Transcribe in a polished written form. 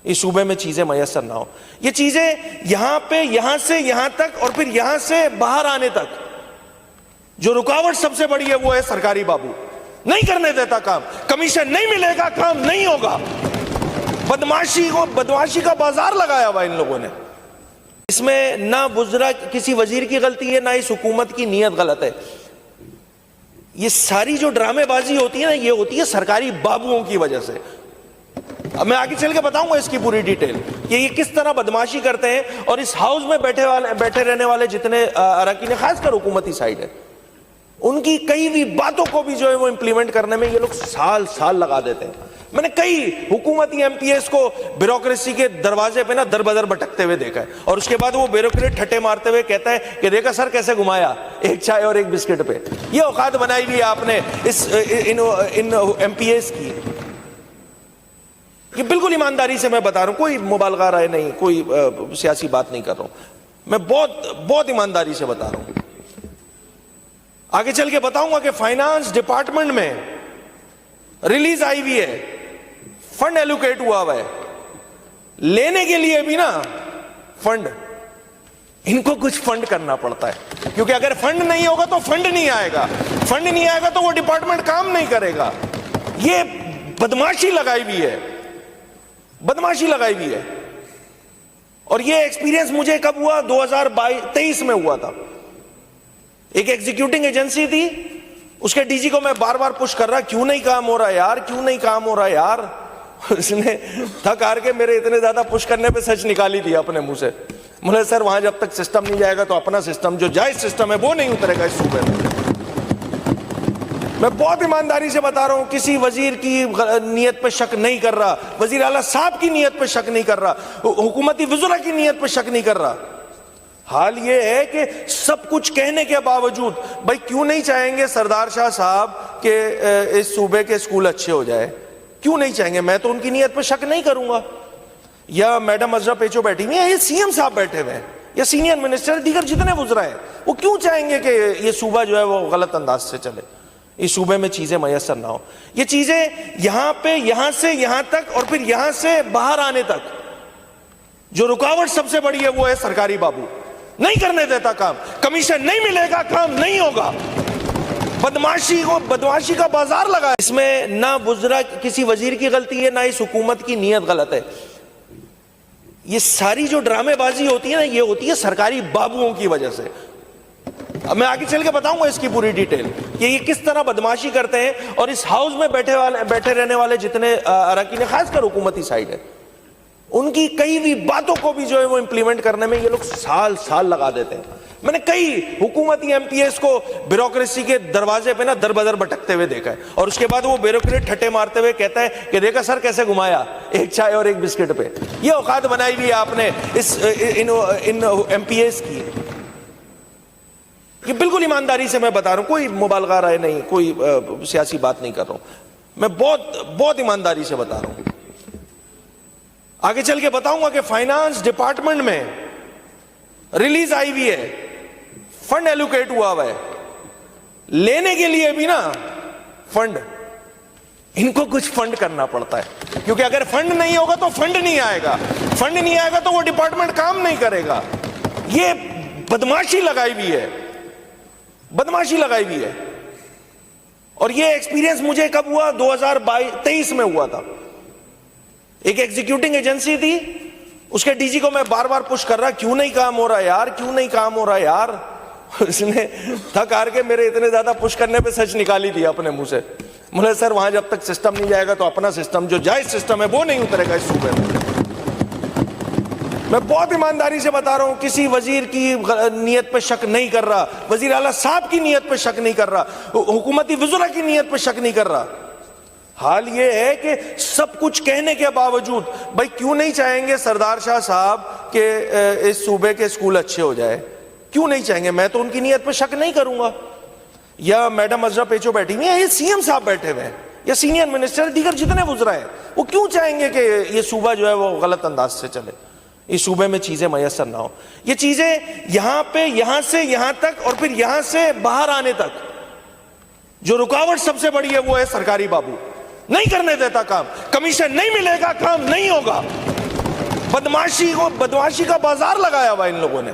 اس صوبے میں چیزیں میسر نہ ہو. یہ چیزیں یہاں پہ یہاں سے یہاں تک اور پھر یہاں سے باہر آنے تک جو رکاوٹ سب سے بڑی ہے وہ ہے سرکاری بابو. نہیں کرنے دیتا کام, کمیشن نہیں ملے گا, کام نہیں ہوگا. بدمعاشی کا بازار لگایا ہوا ان لوگوں نے. اس میں نہ وزراء کسی وزیر کی غلطی ہے, نہ اس حکومت کی نیت غلط ہے. یہ ساری جو ڈرامے بازی ہوتی ہے نا, یہ ہوتی ہے سرکاری بابوؤں کی وجہ سے. اب میں آگے چل کے بتاؤں گا اس کی پوری ڈیٹیل کہ یہ کس طرح بدمعاشی کرتے ہیں, اور اس ہاؤس میں بیٹھے رہنے والے جتنے اراکین, خاص کر حکومتی سائیڈ ہے, ان کی کئی بھی باتوں کو بھی جو ہے وہ امپلیمنٹ کرنے میں یہ لوگ سال لگا دیتے ہیں. میں نے کئی حکومتی ایم پی ایس کو بیوروکریسی کے دروازے پہ نا در بدر بھٹکتے ہوئے دیکھا ہے, اور اس کے بعد وہ بیوروکریٹ ٹھٹے مارتے ہوئے کہتا ہے کہ دیکھا سر کیسے گھمایا ایک چائے اور ایک بسکٹ پہ. یہ اوقات بنائی ہوئی ہے آپ نے ان ایم پی ایس کی. یہ بالکل ایمانداری سے میں بتا رہا ہوں, کوئی مبالغہ رائے نہیں, کوئی سیاسی بات نہیں کر رہا ہوں, میں بہت ایمانداری سے بتا رہا ہوں. آگے چل کے بتاؤں گا کہ فائنانس ڈپارٹمنٹ میں ریلیز آئی ہوئی ہے, فنڈ ایلوکیٹ ہوا ہے, لینے کے لیے بھی نا فنڈ, ان کو کچھ فنڈ کرنا پڑتا ہے, کیونکہ اگر فنڈ نہیں ہوگا تو فنڈ نہیں آئے گا, فنڈ نہیں آئے گا تو وہ ڈپارٹمنٹ کام نہیں کرے گا. یہ بدمعاشی لگائی ہوئی ہے, بدمعاشی لگائی ہوئی ہے. اور یہ ایکسپیرینس مجھے کب ہوا؟ 2023 میں ہوا تھا. ایک ایگزیکیوٹنگ ایجنسی تھی, اس کے ڈی جی کو میں بار بار پش کر رہا, کیوں نہیں کام ہو رہا یار, کیوں نہیں کام ہو رہا یار. اس نے تھک ہار کے میرے اتنے زیادہ پش کرنے پہ سچ نکالی تھی اپنے منہ سے. مجھے سر وہاں جب تک سسٹم نہیں جائے گا تو اپنا سسٹم جو جائز سسٹم ہے وہ نہیں اترے گا اس صوبے میں. میں بہت ایمانداری سے بتا رہا ہوں, کسی وزیر کی نیت پہ شک نہیں کر رہا, وزیر اعلیٰ صاحب کی نیت پہ شک نہیں کر رہا, حکومتی وزراء کی نیت پہ شک نہیں کر رہا. حال یہ ہے کہ سب کچھ کہنے کے باوجود بھائی کیوں نہیں چاہیں گے سردار شاہ صاحب کہ اس صوبے کے اسکول اچھے ہو جائے, کیوں نہیں چاہیں گے؟ میں تو ان کی نیت پہ شک نہیں کروں گا. یا میڈم ازرا پیچو بیٹھی ہوئی ہیں, یا سی ایم صاحب بیٹھے ہوئے ہیں, یا سینئر منسٹر, دیگر جتنے وزراء ہیں, وہ کیوں چاہیں گے کہ یہ صوبہ جو ہے وہ غلط انداز سے چلے, اس صوبے میں چیزیں میسر نہ ہو. یہ چیزیں یہاں پہ یہاں سے یہاں تک اور پھر یہاں سے باہر آنے تک جو رکاوٹ سب سے بڑی ہے وہ ہے سرکاری بابو. نہیں کرنے دیتا کام, کمیشن نہیں ملے گا, کام نہیں ہوگا. بدمعاشی کا بازار لگا. اس میں نہ وزراء کسی وزیر کی غلطی ہے, نہ اس حکومت کی نیت غلط ہے. یہ ساری جو ڈرامے بازی ہوتی ہے نا, یہ ہوتی ہے سرکاری بابوؤں کی وجہ سے. اب میں آگے چل کے بتاؤں گا اس کی پوری ڈیٹیل کہ یہ کس طرح بدمعاشی کرتے ہیں, اور اس ہاؤس میں بیٹھے رہنے والے جتنے اراکین, خاص کر حکومتی سائیڈ ہے, ان کی کئی بھی باتوں کو بھی جو ہے وہ امپلیمنٹ کرنے میں یہ لوگ سال لگا دیتے ہیں. میں نے کئی حکومتی ایم پی ایس کو بیوروکریسی کے دروازے پہ نا در بدر بھٹکتے ہوئے دیکھا ہے, اور اس کے بعد وہ بیوروکریٹ ٹھٹے مارتے ہوئے کہتا ہے کہ دیکھا سر کیسے گھمایا ایک چائے اور ایک بسکٹ پہ. یہ اوقات بنائی ہوئی ہے آپ نے ان ایم پی ایس کی. یہ بالکل ایمانداری سے میں بتا رہا ہوں, کوئی مبالغہ رائے نہیں, کوئی سیاسی بات نہیں کر رہا ہوں, میں بہت ایمانداری سے بتا رہا ہوں. آگے چل کے بتاؤں گا کہ فائنانس ڈپارٹمنٹ میں ریلیز آئی ہوئی ہے, فنڈ ایلوکیٹ ہوا ہے, لینے کے لیے بھی نا فنڈ, ان کو کچھ فنڈ کرنا پڑتا ہے, کیونکہ اگر فنڈ نہیں ہوگا تو فنڈ نہیں آئے گا, فنڈ نہیں آئے گا تو وہ ڈپارٹمنٹ کام نہیں کرے گا. یہ بدمعاشی لگائی ہوئی ہے, بدمعاشی لگائی ہوئی ہے. اور یہ ایکسپیرینس مجھے کب ہوا؟ 2023 میں ہوا تھا. ایک ایگزیکیوٹنگ ایجنسی تھی, اس کے ڈی جی کو میں بار بار پش کر رہا, کیوں نہیں کام ہو رہا یار, کیوں نہیں کام ہو رہا یار. اس نے تھک ہار کے میرے اتنے زیادہ پش کرنے پہ سچ نکالی تھی اپنے منہ سے. مجھے سر وہاں جب تک سسٹم نہیں جائے گا تو اپنا سسٹم جو جائز سسٹم ہے وہ نہیں اترے گا اس صوبے میں. میں بہت ایمانداری سے بتا رہا ہوں, کسی وزیر کی نیت پہ شک نہیں کر رہا, وزیر اعلیٰ صاحب کی نیت پہ شک نہیں کر رہا, حکومتی وزراء کی نیت پہ شک نہیں کر رہا. حال یہ ہے کہ سب کچھ کہنے کے باوجود بھائی کیوں نہیں چاہیں گے سردار شاہ صاحب کہ اس صوبے کے اسکول اچھے ہو جائے, کیوں نہیں چاہیں گے؟ میں تو ان کی نیت پہ شک نہیں کروں گا. یا میڈم ازرا پیچو بیٹھی ہوئی ہیں, یا سی ایم صاحب بیٹھے ہوئے ہیں, یا سینئر منسٹر, دیگر جتنے وزراء ہیں, وہ کیوں چاہیں گے کہ یہ صوبہ جو ہے وہ غلط انداز سے چلے, اس صوبے میں چیزیں میسر نہ ہو. یہ چیزیں یہاں پہ یہاں سے یہاں تک اور پھر یہاں سے باہر آنے تک جو رکاوٹ سب سے بڑی ہے وہ ہے سرکاری بابو. نہیں کرنے دیتا کام, کمیشن نہیں ملے گا, کام نہیں ہوگا. بدماشی کا بازار لگایا ہوا ان لوگوں نے.